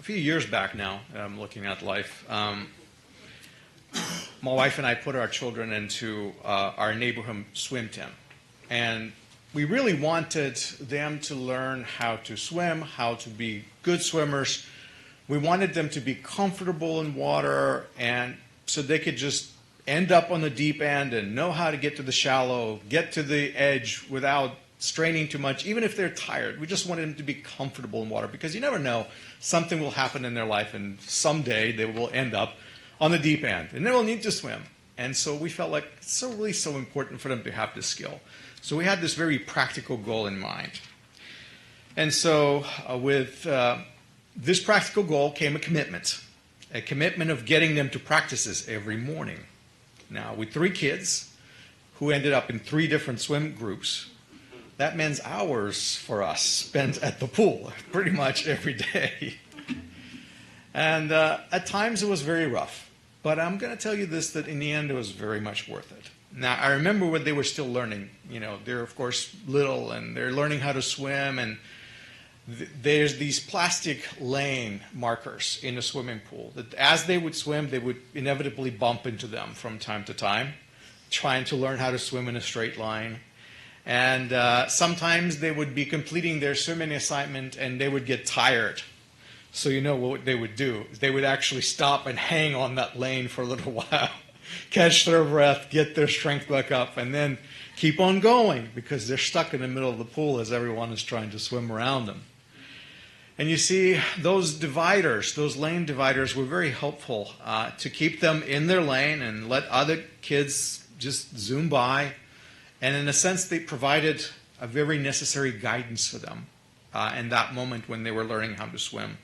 a few years back now, I'm looking at life, my wife and I put our children into our neighborhood swim team. And we really wanted them to learn how to swim, how to be good swimmers. We wanted them to be comfortable in water, and so they could just end up on the deep end and know how to get to the shallow, get to the edge without straining too much, even if they're tired. We just wanted them to be comfortable in water, because you never know, something will happen in their life and someday they will end up on the deep end and they will need to swim. And so we felt like it's so important for them to have this skill. So we had this very practical goal in mind. And so with this practical goal came a commitment of getting them to practices every morning. Now, with 3 kids who ended up in 3 different swim groups, that means hours for us spent at the pool pretty much every day. And at times it was very rough. But I'm going to tell you this, that in the end it was very much worth it. Now, I remember when they were still learning. You know, they're of course little and they're learning how to swim, and there's these plastic lane markers in the swimming pool that as they would swim, they would inevitably bump into them from time to time, trying to learn how to swim in a straight line. And sometimes they would be completing their swimming assignment and they would get tired. So you know what they would do? They would actually stop and hang on that lane for a little while, catch their breath, get their strength back up, and then keep on going, because they're stuck in the middle of the pool as everyone is trying to swim around them. And you see, those dividers, those lane dividers, were very helpful to keep them in their lane and let other kids just zoom by. And in a sense, they provided a very necessary guidance for them in that moment when they were learning how to swim.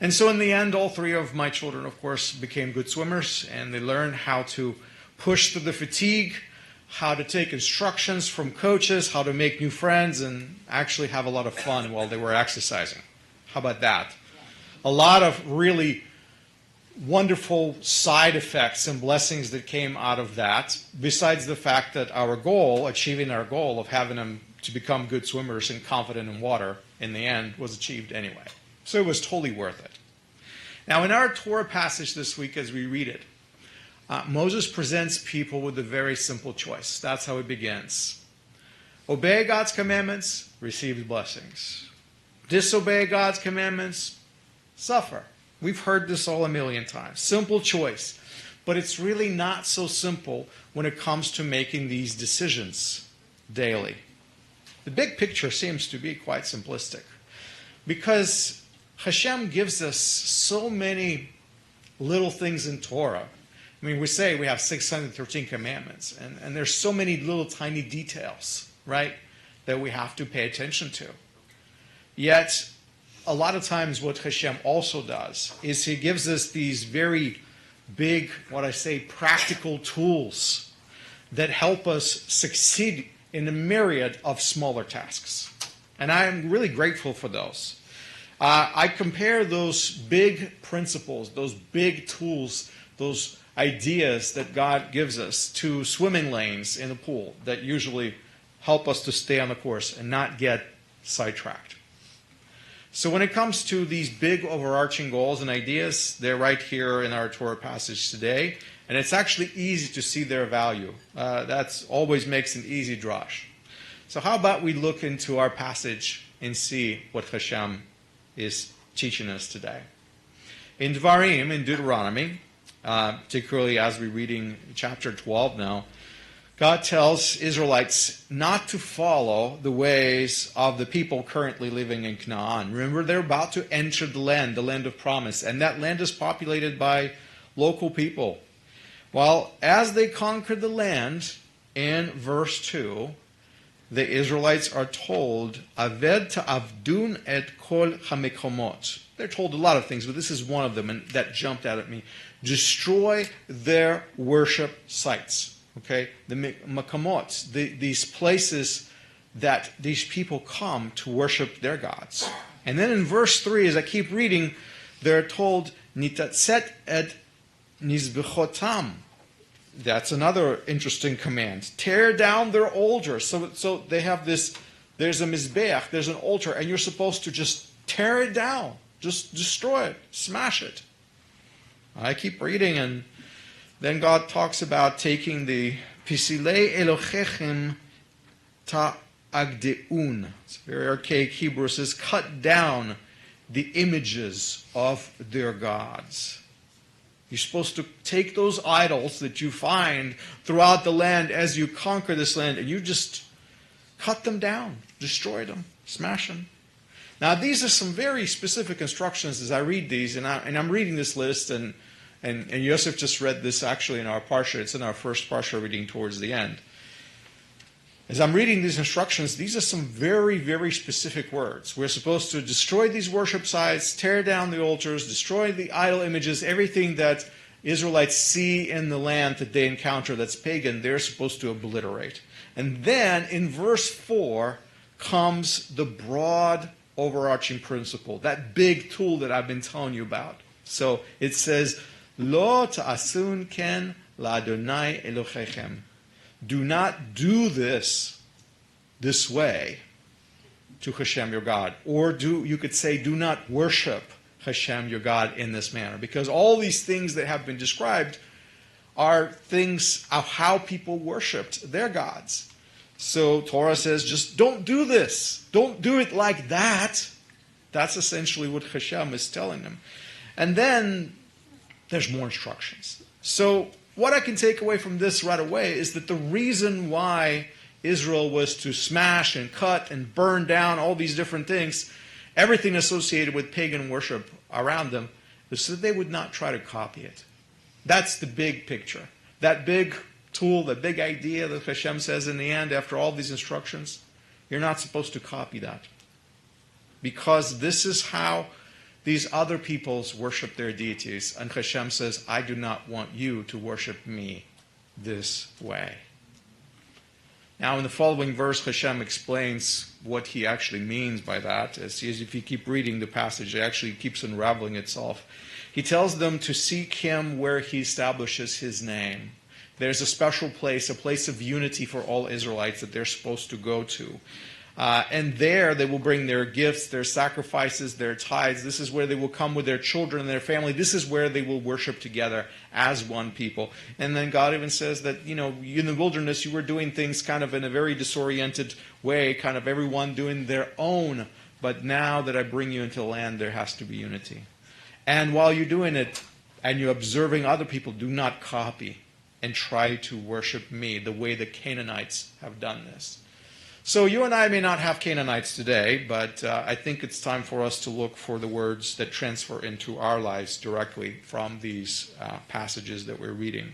And so in the end, all 3 of my children, of course, became good swimmers, and they learned how to push through the fatigue, how to take instructions from coaches, how to make new friends, and actually have a lot of fun while they were exercising. How about that? A lot of really wonderful side effects and blessings that came out of that, besides the fact that our goal, achieving our goal of having them to become good swimmers and confident in water, in the end, was achieved anyway. So it was totally worth it. Now, in our Torah passage this week, as we read it, Moses presents people with a very simple choice. That's how it begins. Obey God's commandments, receive blessings. Disobey God's commandments, suffer. We've heard this all a million times. Simple choice. But it's really not so simple when it comes to making these decisions daily. The big picture seems to be quite simplistic, because Hashem gives us so many little things in Torah. I mean, we say we have 613 commandments, and there's so many little tiny details, right, that we have to pay attention to. Yet, a lot of times what Hashem also does is He gives us these very big, what I say, practical tools that help us succeed in a myriad of smaller tasks. And I am really grateful for those. I compare those big principles, those big tools, those ideas that God gives us to swimming lanes in a pool that usually help us to stay on the course and not get sidetracked. So when it comes to these big overarching goals and ideas, they're right here in our Torah passage today, and it's actually easy to see their value. That always makes an easy drash. So how about we look into our passage and see what Hashem is teaching us today. In Dvarim, in Deuteronomy, particularly as we're reading chapter 12 now, God tells Israelites not to follow the ways of the people currently living in Canaan. Remember, they're about to enter the land of promise, and that land is populated by local people. Well, as they conquer the land, in verse 2, the Israelites are told, Aved ta'avdun et kol hamekomot. They're told a lot of things, but this is one of them, and that jumped out at me. Destroy their worship sites. Okay, the makamot, these places that these people come to worship their gods. And then in verse 3, as I keep reading, they're told, Nitatset et nizbechotam. That's another interesting command. Tear down their altars. So they have this, there's a mizbeach, there's an altar, and you're supposed to just tear it down. Just destroy it. Smash it. I keep reading, and then God talks about taking the Pisilei Elohechem ta'agdeun. It's very archaic Hebrew. It says, cut down the images of their gods. You're supposed to take those idols that you find throughout the land as you conquer this land, and you just cut them down, destroy them, smash them. Now, these are some very specific instructions as I read these, and I'm reading this list, and Yosef just read this actually in our parsha. It's in our first parsha reading towards the end. As I'm reading these instructions, these are some very, very specific words. We're supposed to destroy these worship sites, tear down the altars, destroy the idol images, everything that Israelites see in the land that they encounter that's pagan, they're supposed to obliterate. And then in verse 4 comes the broad overarching principle, that big tool that I've been telling you about. So it says, Lo ta'asun ken la'Adonai Elohechem. Do not do this way to Hashem your God. Or you could say, do not worship Hashem your God in this manner. Because all these things that have been described are things of how people worshipped their gods. So Torah says, just don't do this. Don't do it like that. That's essentially what Hashem is telling them. And then there's more instructions. So what I can take away from this right away is that the reason why Israel was to smash and cut and burn down all these different things, everything associated with pagan worship around them, is so that they would not try to copy it. That's the big picture. That big tool, the big idea that Hashem says in the end after all these instructions, you're not supposed to copy that. Because this is how these other peoples worship their deities. And Hashem says, I do not want you to worship me this way. Now in the following verse, Hashem explains what he actually means by that. As if you keep reading the passage, it actually keeps unraveling itself. He tells them to seek him where he establishes his name. There's a special place, a place of unity for all Israelites that they're supposed to go to. And there they will bring their gifts, their sacrifices, their tithes. This is where they will come with their children and their family. This is where they will worship together as one people. And then God even says that, in the wilderness you were doing things kind of in a very disoriented way, kind of everyone doing their own. But now that I bring you into the land, there has to be unity. And while you're doing it and you're observing other people, do not copy and try to worship me the way the Canaanites have done this. So you and I may not have Canaanites today, but I think it's time for us to look for the words that transfer into our lives directly from these passages that we're reading.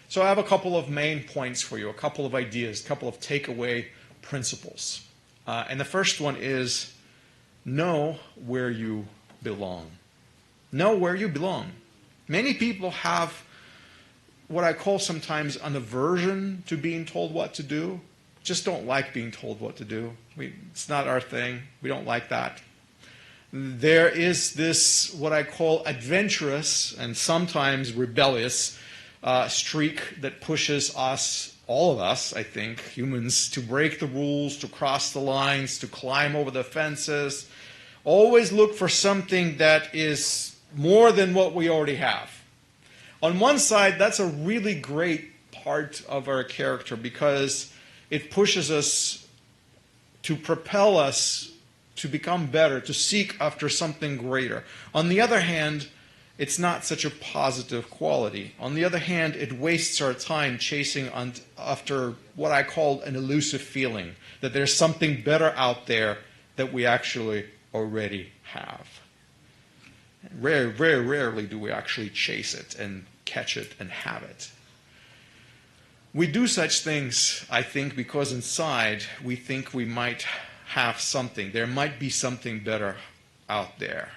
So I have a couple of main points for you, a couple of ideas, a couple of takeaway principles. And the first one is, know where you belong. Know where you belong. Many people have what I call sometimes an aversion to being told what to do. Just don't like being told what to do. It's not our thing. We don't like that. There is this, what I call adventurous and sometimes rebellious streak that pushes us, all of us, I think, humans, to break the rules, to cross the lines, to climb over the fences. Always look for something that is more than what we already have. On one side, that's a really great part of our character because it pushes us to propel us to become better, to seek after something greater. On the other hand, it's not such a positive quality. On the other hand, it wastes our time chasing after what I call an elusive feeling, that there's something better out there that we actually already have. Very, very rarely do we actually chase it and catch it and have it. We do such things, I think, because inside we think we might have something. There might be something better out there,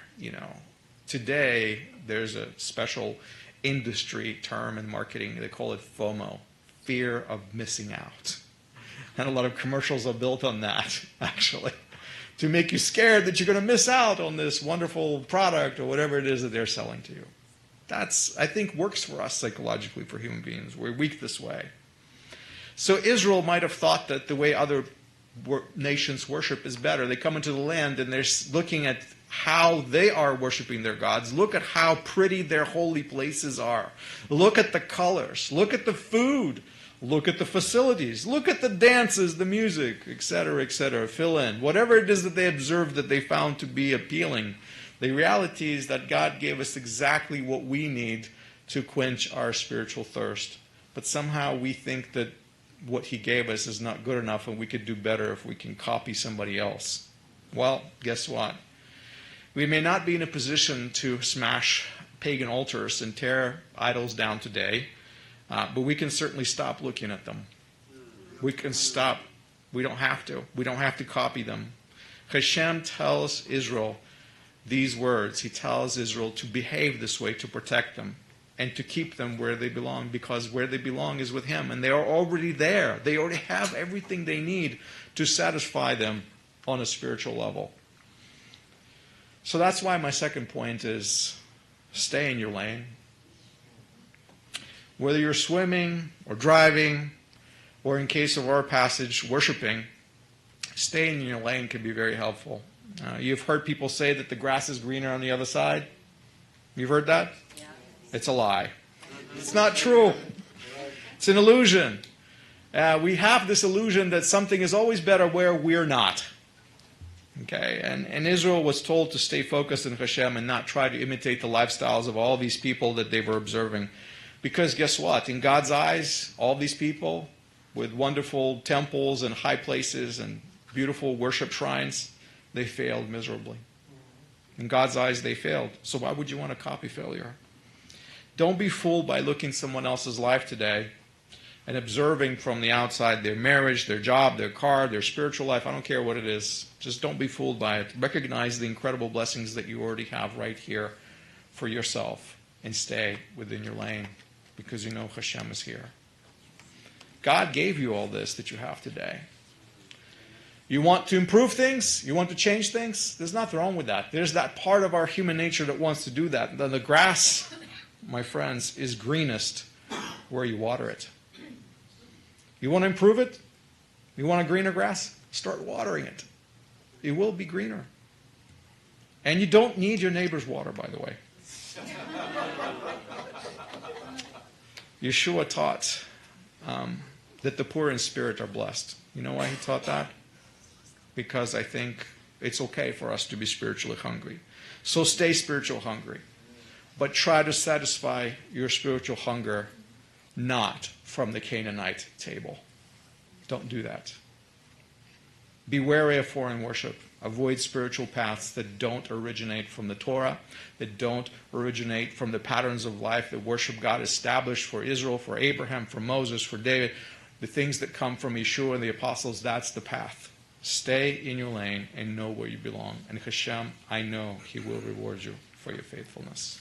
Today, there's a special industry term in marketing. They call it FOMO, fear of missing out. And a lot of commercials are built on that, actually, to make you scared that you're going to miss out on this wonderful product or whatever it is that they're selling to you. That's, I think, works for us psychologically for human beings. We're weak this way. So Israel might have thought that the way other nations worship is better. They come into the land and they're looking at how they are worshiping their gods. Look at how pretty their holy places are. Look at the colors. Look at the food. Look at the facilities. Look at the dances, the music, etc., etc. Fill in. Whatever it is that they observed that they found to be appealing. The reality is that God gave us exactly what we need to quench our spiritual thirst. But somehow we think that what He gave us is not good enough and we could do better if we can copy somebody else. Well, guess what? We may not be in a position to smash pagan altars and tear idols down today, but we can certainly stop looking at them. We can stop. We don't have to. We don't have to copy them. Hashem tells Israel these words. He tells Israel to behave this way, to protect them, and to keep them where they belong, because where they belong is with Him. And they are already there. They already have everything they need to satisfy them on a spiritual level. So that's why my second point is stay in your lane. Whether you're swimming or driving, or in case of our passage, worshiping, staying in your lane can be very helpful. You've heard people say that the grass is greener on the other side. You've heard that? Yeah. It's a lie. It's not true. It's an illusion. We have this illusion that something is always better where we're not. Okay, and Israel was told to stay focused on Hashem and not try to imitate the lifestyles of all these people that they were observing. Because guess what? In God's eyes, all these people with wonderful temples and high places and beautiful worship shrines, they failed miserably. In God's eyes, they failed. So why would you want to copy failure? Don't be fooled by looking at someone else's life today and observing from the outside their marriage, their job, their car, their spiritual life. I don't care what it is. Just don't be fooled by it. Recognize the incredible blessings that you already have right here for yourself and stay within your lane because you know Hashem is here. God gave you all this that you have today. You want to improve things? You want to change things? There's nothing wrong with that. There's that part of our human nature that wants to do that. The grass, my friends, is greenest where you water it. You want to improve it? You want a greener grass? Start watering it. It will be greener. And you don't need your neighbor's water, by the way. Yeshua taught that the poor in spirit are blessed. You know why he taught that? Because I think it's okay for us to be spiritually hungry. So stay spiritual hungry. But try to satisfy your spiritual hunger not from the Canaanite table. Don't do that. Be wary of foreign worship. Avoid spiritual paths that don't originate from the Torah, that don't originate from the patterns of life that worship God established for Israel, for Abraham, for Moses, for David. The things that come from Yeshua and the apostles, that's the path. Stay in your lane and know where you belong. And Hashem, I know He will reward you for your faithfulness.